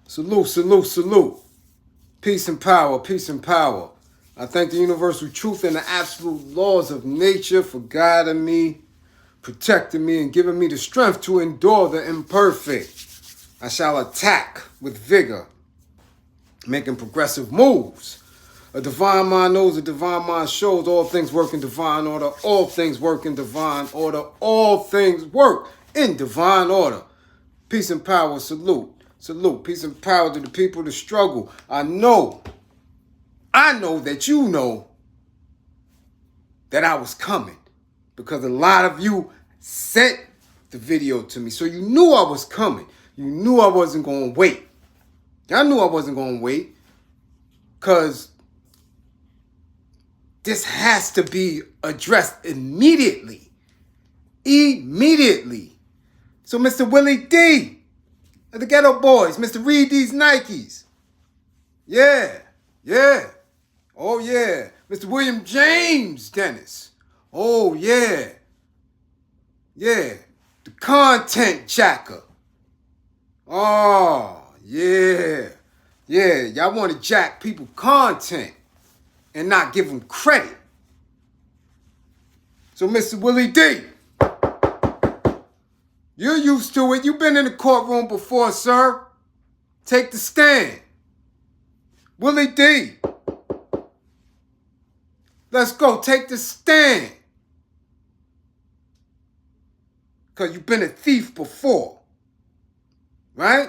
Salute, salute, salute. Peace and power, peace and power. I thank the universal truth and the absolute laws of nature for guiding me, protecting me, and giving me the strength to endure the imperfect. I shall attack with vigor, making progressive moves. A divine mind knows, a divine mind shows. All things work in divine order. All things work in divine order. All things work in divine order. Peace and power, salute. Salute. Peace and power to the people that struggle. I know that you know that I was coming because a lot of you sent the video to me. So you knew I was coming. You knew I wasn't going to wait. Y'all knew I wasn't going to wait because this has to be addressed immediately. Immediately. So Mr. Willie D of the GetoBoys, Mr. Read These Nikes. Yeah. Oh, yeah. Mr. William James Dennis. Oh, yeah. The content jacker. Oh, yeah. Y'all want to jack people content and not give them credit. So, Mr. Willie D, you're used to it. You've been in the courtroom before, sir. Take the stand. Willie D, let's go. Take the stand. Because you've been a thief before. Right?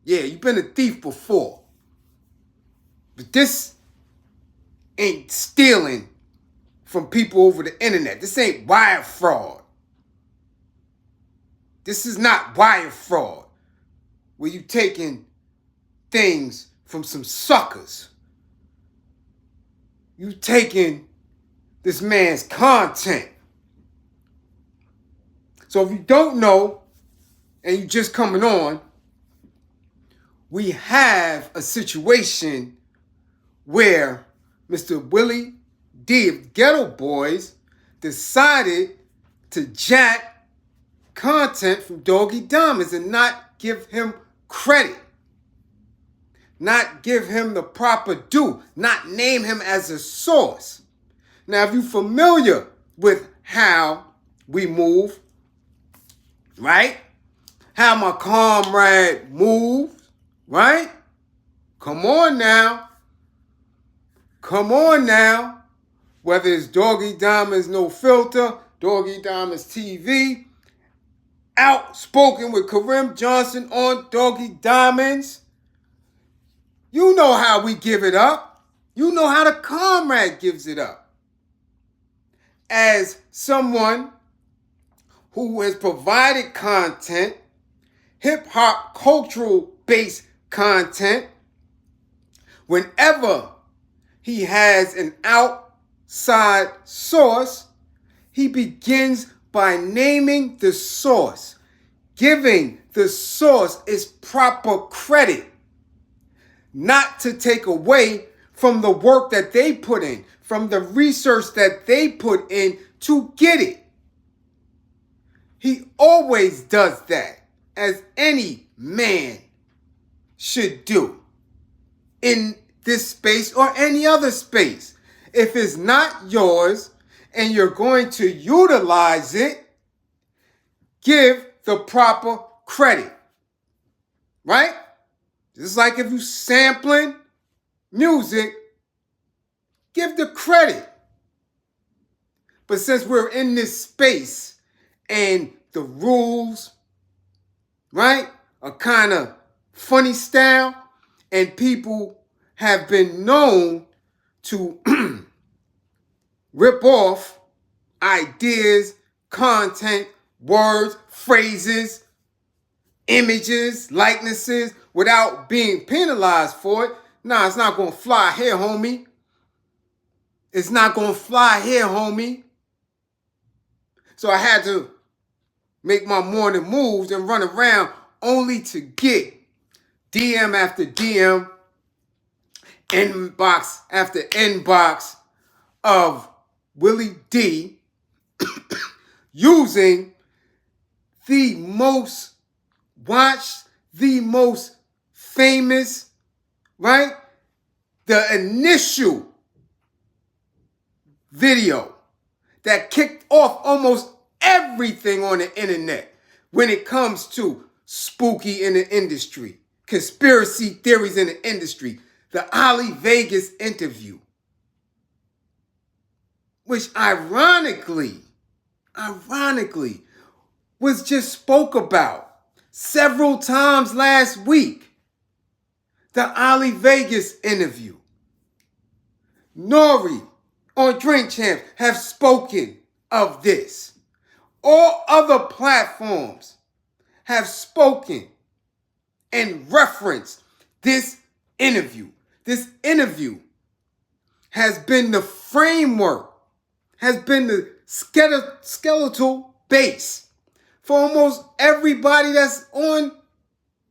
Yeah, you've been a thief before. But this ain't stealing from people over the internet. This ain't wire fraud. This is not wire fraud where you taking things from some suckers. You taking this man's content. So if you don't know and you just coming on, we have a situation where Mr. Willie D of GetoBoys decided to jack content from Doggie Diamonds and not give him credit. Not give him the proper due. Not name him as a source. Now, if you're familiar with how we move, right? How my comrade moves, right? Come on now. Whether it's Doggie Diamonds No Filter, Doggie Diamonds TV, Outspoken with Karim Johnson on Doggie Diamonds. You know how we give it up. You know how the comrade gives it up. As someone who has provided content, hip-hop cultural-based content, whenever he has an outside source, he begins by naming the source, giving the source its proper credit, not to take away from the work that they put in, from the research that they put in to get it. He always does that, as any man should do in this space or any other space. If it's not yours and you're going to utilize it, give the proper credit. Right? Just like if you're sampling music, give the credit. But since we're in this space and the rules, right, are kind of funny style, and people have been known to rip off ideas, content, words, phrases, images, likenesses without being penalized for it. Nah, it's not going to fly here, homie. It's not going to fly here, homie. So I had to make my morning moves and run around only to get DM after DM, inbox after inbox of Willie D using the most watched, the most famous, right? The initial video that kicked off almost everything on the internet when it comes to spooky in the industry, conspiracy theories in the industry, the Ali Vegas interview, which ironically was just spoke about several times last week. The Ali Vegas interview. Nori on Drink Champs have spoken of this. All other platforms have spoken and referenced this interview. This interview has been the framework, has been the skeletal base for almost everybody that's on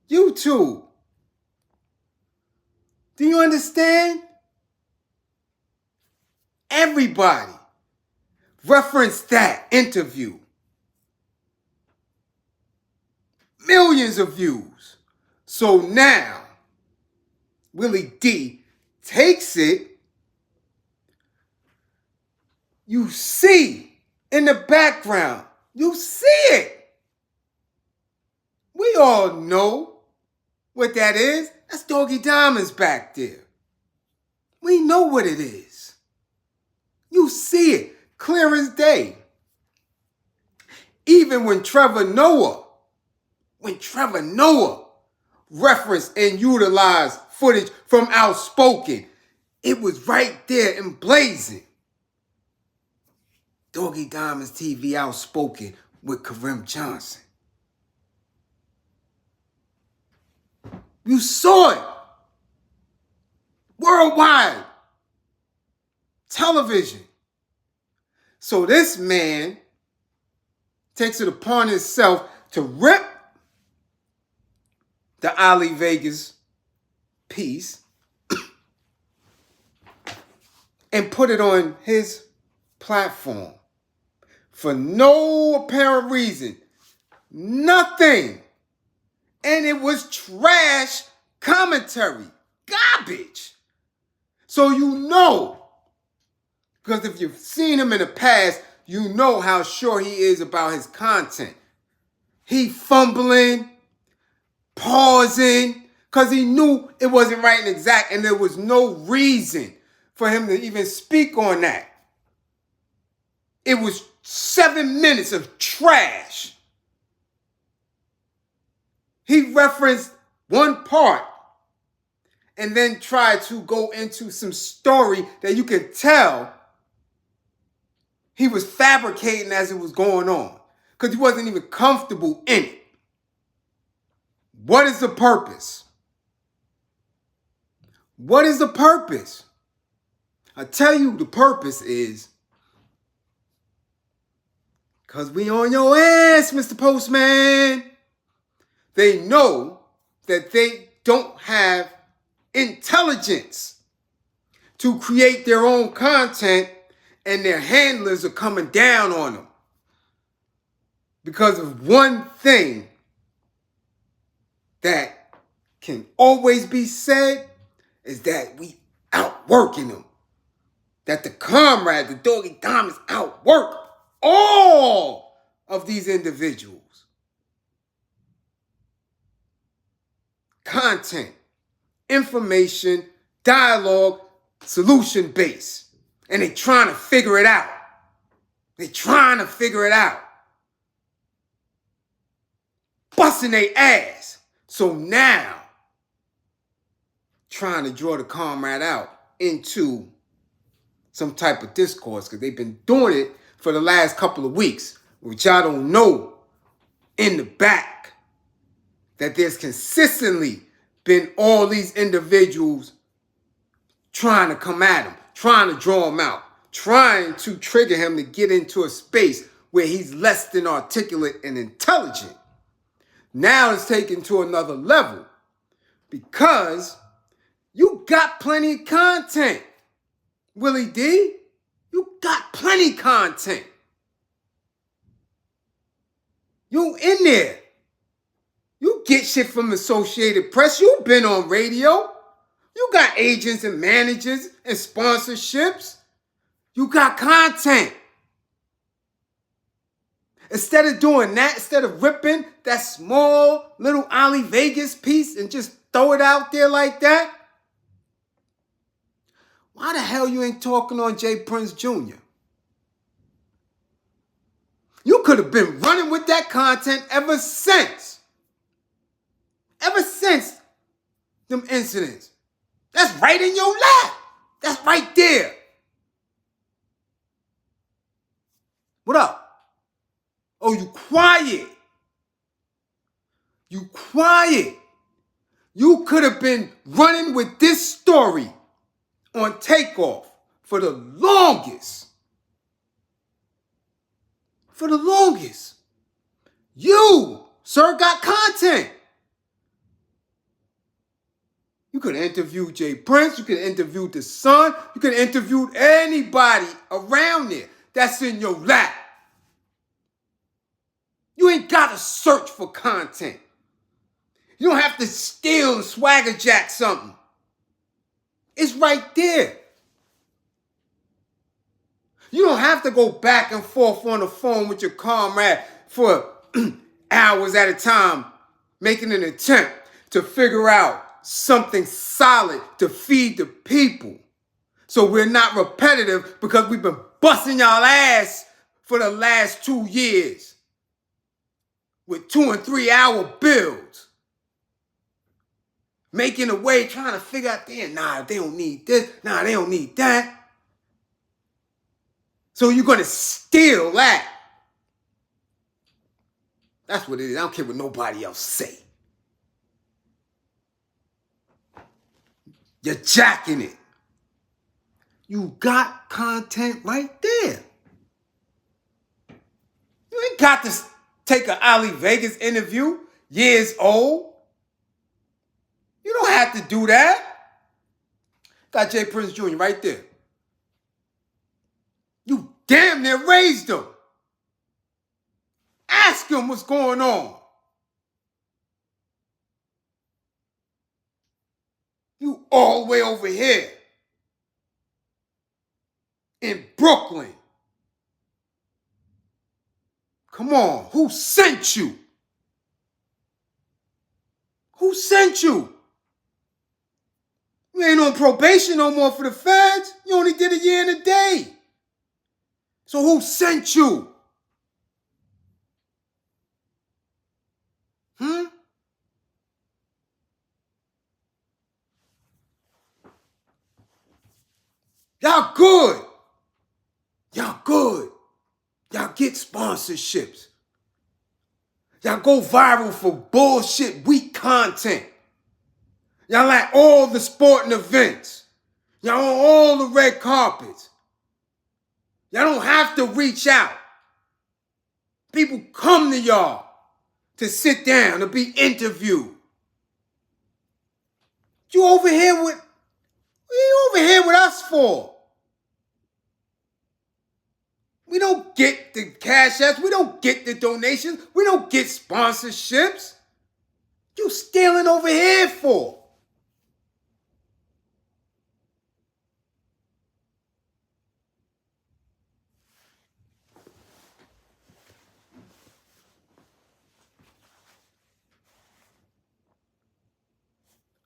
YouTube. Do you understand? Everybody referenced that interview. Millions of views. So now, Willie D takes it. You see in the background. You see it. We all know what that is. That's Doggie Diamonds back there. We know what it is. You see it clear as day. Even when Trevor Noah referenced and utilized footage from Outspoken, it was right there and blazing. Doggie Diamonds TV Outspoken with Karim Johnson. You saw it. Worldwide. Television. So this man takes it upon himself to rip the Ali Vegas piece and put it on his platform for no apparent reason. Nothing. And it was trash commentary. Garbage. So you know, because if you've seen him in the past, you know how sure he is about his content. He fumbling, pausing, because he knew it wasn't right and exact, and there was no reason for him to even speak on that. It was 7 minutes of trash. He referenced one part and then tried to go into some story that you could tell he was fabricating as it was going on because he wasn't even comfortable in it. What is the purpose? What is the purpose? I tell you the purpose is because we on your ass, Mr. Postman. They know that they don't have intelligence to create their own content, and their handlers are coming down on them because of one thing that can always be said is that we outworking them. That the comrade, the Doggie Diamonds outwork all of these individuals. Content, information, dialogue, solution based. And they trying to figure it out. Busting their ass. So now, trying to draw the comrade out into some type of discourse, because they've been doing it for the last couple of weeks, which y'all don't know in the back that there's consistently been all these individuals trying to come at him, trying to draw him out, trying to trigger him to get into a space where he's less than articulate and intelligent. Now it's taken to another level because you got plenty of content, Willie D. You got plenty of content. You in there. You get shit from Associated Press. You've been on radio. You got agents and managers and sponsorships. You got content. Instead of doing that, instead of ripping that small little Ali Vegas piece and just throw it out there like that, why the hell you ain't talking on J. Prince Jr.? You could have been running with that content ever since. Ever since them incidents. That's right in your lap. That's right there. What up? Oh, you quiet. You quiet. You could have been running with this story on Takeoff for the longest. For the longest. You, sir, got content. You could have interviewed Jay Prince. You could have interviewed the son. You could have interviewed anybody around there that's in your lap. You ain't got to search for content. You don't have to steal and swaggerjack something. It's right there. You don't have to go back and forth on the phone with your comrade for hours at a time, making an attempt to figure out something solid to feed the people. So we're not repetitive because we've been busting y'all ass for the last 2 years with 2 and 3 hour builds. Making a way, trying to figure out, damn, nah, they don't need this. Nah, they don't need that. So you're going to steal that. That's what it is. I don't care what nobody else say. You're jacking it. You got content right there. You ain't got to take an Ali Vegas interview, years old. You don't have to do that. Got J. Prince Jr. right there. You damn near raised him. Ask him what's going on. You all the way over here in Brooklyn. Come on, who sent you? Who sent you? You ain't on probation no more for the feds. You only did a year and a day. So who sent you? Y'all good. Y'all good. Y'all get sponsorships. Y'all go viral for bullshit, weak content. Y'all at all the sporting events. Y'all on all the red carpets. Y'all don't have to reach out. People come to y'all to sit down, to be interviewed. What you over here with us for? We don't get the cash apps. We don't get the donations. We don't get sponsorships. You stealing over here for?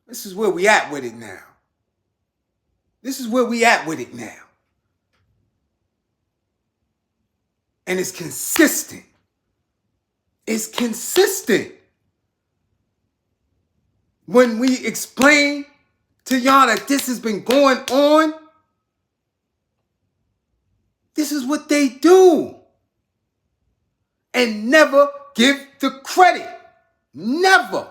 This is where we at with it now. This is where we at with it now. And it's consistent. It's consistent. When we explain to y'all that this has been going on, this is what they do. And never give the credit. Never.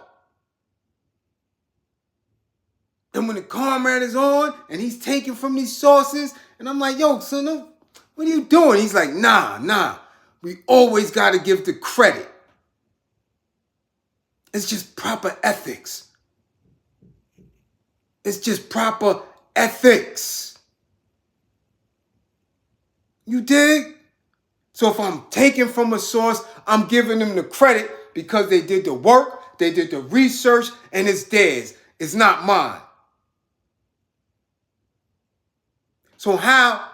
And when the comrade is on and he's taking from these sources, and I'm like, yo, son, what are you doing? He's like, nah. We always got to give the credit. It's just proper ethics. It's just proper ethics. You dig? So if I'm taking from a source, I'm giving them the credit because they did the work. they did the research, and it's theirs. It's not mine. So how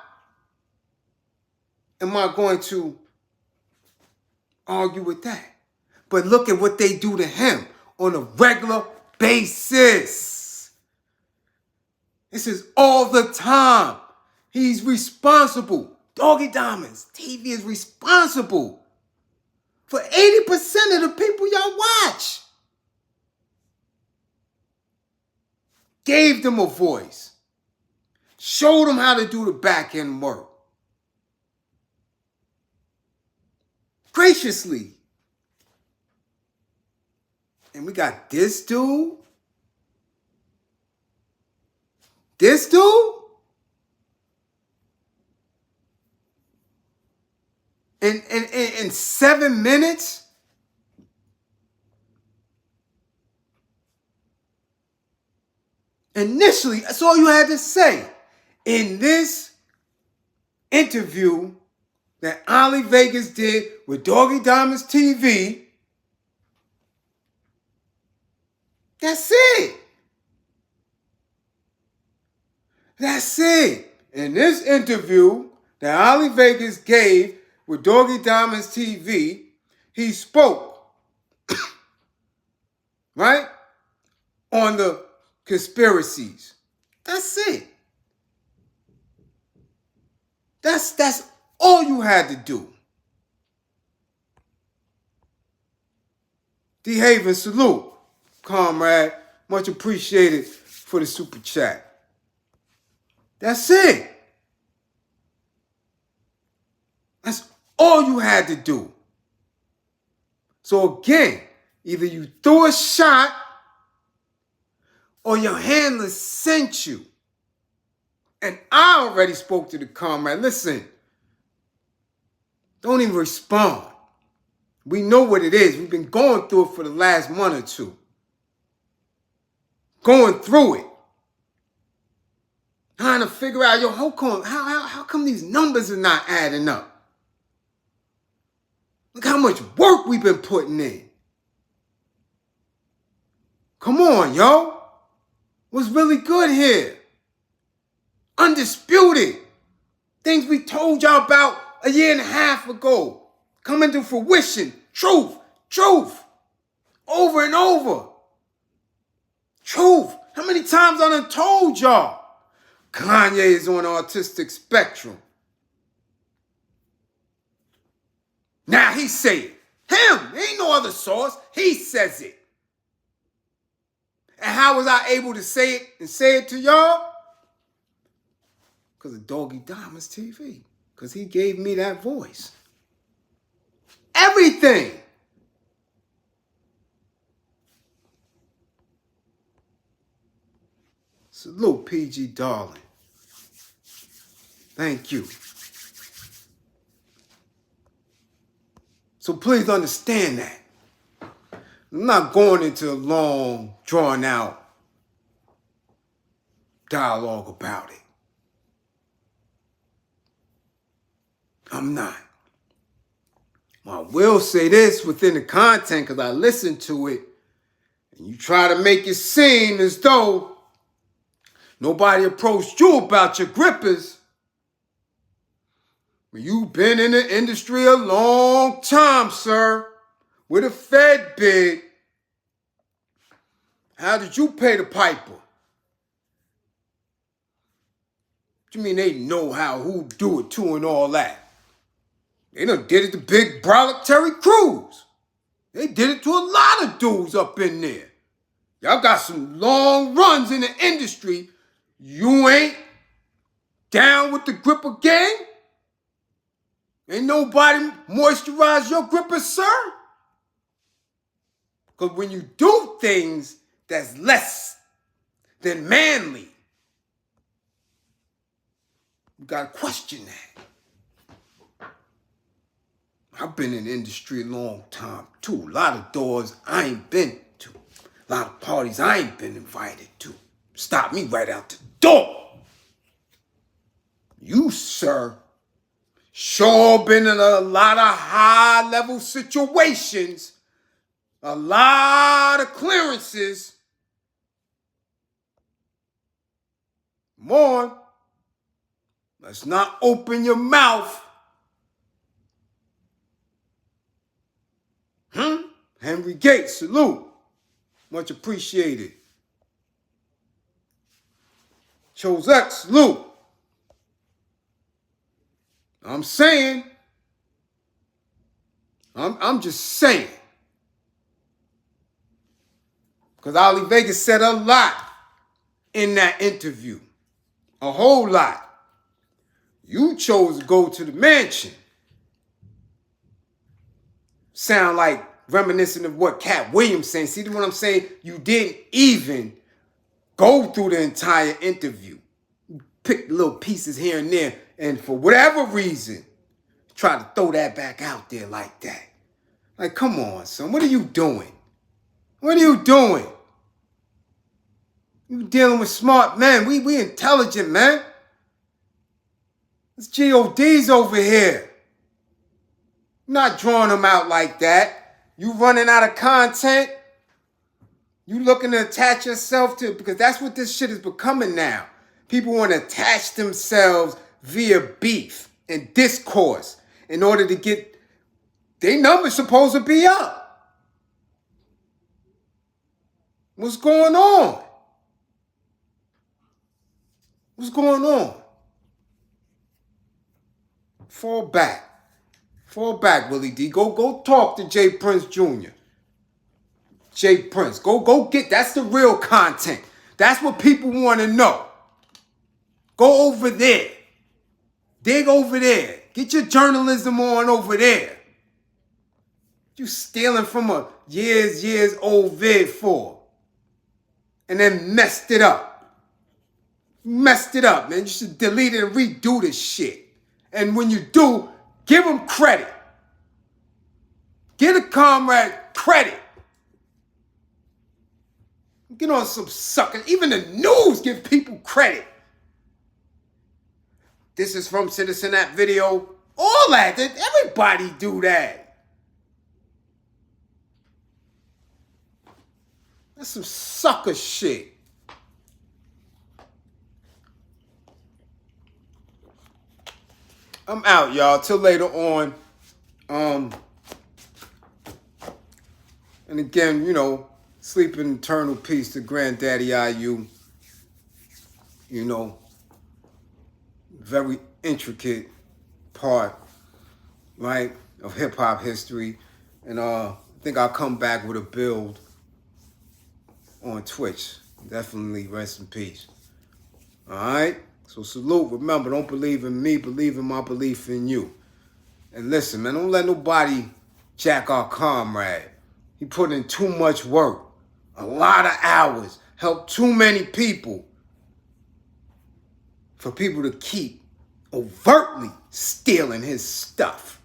am I going to argue with that? But look at what they do to him on a regular basis. This is all the time. He's responsible. Doggie Diamonds TV is responsible for 80% of the people y'all watch. Gave them a voice. Showed them how to do the back end work. Graciously. And we got this dude. This dude. In 7 minutes. Initially, that's all you had to say. In this interview that Ali Vegas did with Doggie Diamonds TV, that's it. That's it. In this interview that Ali Vegas gave with Doggie Diamonds TV, he spoke, right, on the conspiracies. That's it. That's all you had to do. D. Haven, salute, comrade. Much appreciated for the super chat. That's it. That's all you had to do. So again, either you threw a shot or your handler sent you. And I already spoke to the comrade. Listen, don't even respond. We know what it is. We've been going through it for the last month or two. Going through it. Trying to figure out, yo, how come these numbers are not adding up? Look how much work we've been putting in. Come on, yo. What's really good here? Undisputed. Things we told y'all about a year and a half ago. Coming to fruition. Truth. Over and over. Truth. How many times I done told y'all? Kanye is on the autistic spectrum. Now he say it. Him. There ain't no other source. He says it. And how was I able to say it and say it to y'all? Because of Doggie Diamonds TV. Because he gave me that voice. Everything. Salute, PG darling. Thank you. So please understand that. I'm not going into a long, drawn-out dialogue about it. I'm not. Well, I will say this within the content because I listened to it, and you try to make it seem as though nobody approached you about your grippers. But you've been in the industry a long time, sir, with a Fed bid. How did you pay the piper? What you mean they know who do it to and all that? They done did it to Big Brolic Terry Crews. They did it to a lot of dudes up in there. Y'all got some long runs in the industry. You ain't down with the gripper gang? Ain't nobody moisturize your gripper, sir? Because when you do things that's less than manly, you got to question that. I've been in the industry a long time, too. A lot of doors I ain't been to. A lot of parties I ain't been invited to. Stop me right out the door. You, sir, sure been in a lot of high-level situations a lot of clearances. Come on. Let's not open your mouth. Henry Gates, salute. Much appreciated. Chose X, salute. I'm saying. I'm just saying. Because Ali Vega said a lot in that interview. A whole lot. You chose to go to the mansion. Sound like reminiscent of what Cat Williams saying. See what I'm saying? You didn't even go through the entire interview. You picked little pieces here and there, and for whatever reason, try to throw that back out there like that. Like, come on, son. What are you doing? What are you doing? You dealing with smart men. We intelligent, man. It's GODs over here. Not drawing them out like that. You running out of content. You looking to attach yourself to, because that's what this shit is becoming now. People want to attach themselves via beef and discourse in order to get their numbers supposed to be up. What's going on? What's going on? Fall back. Fall back, Willie D. Go talk to Jay Prince Jr. Jay Prince. Go get, that's the real content. That's what people want to know. Go over there. Dig over there. Get your journalism on over there. You stealing from a years old vid for. And then messed it up. Messed it up, man. You should delete it and redo this shit. And when you do, give them credit. Give a comrade credit. Get on some suckers. Even the news give people credit. This is from Citizen App Video. All that. Everybody do that. That's some sucker shit. I'm out, y'all. Till later on. And again, you know, sleep in eternal peace to Granddaddy IU. You know, very intricate part, right, of hip-hop history. And I think I'll come back with a build on Twitch. Definitely rest in peace. All right? So salute. Remember, don't believe in me. Believe in my belief in you. And listen, man, don't let nobody jack our comrade. He put in too much work. A lot of hours. Helped too many people. For people to keep overtly stealing his stuff.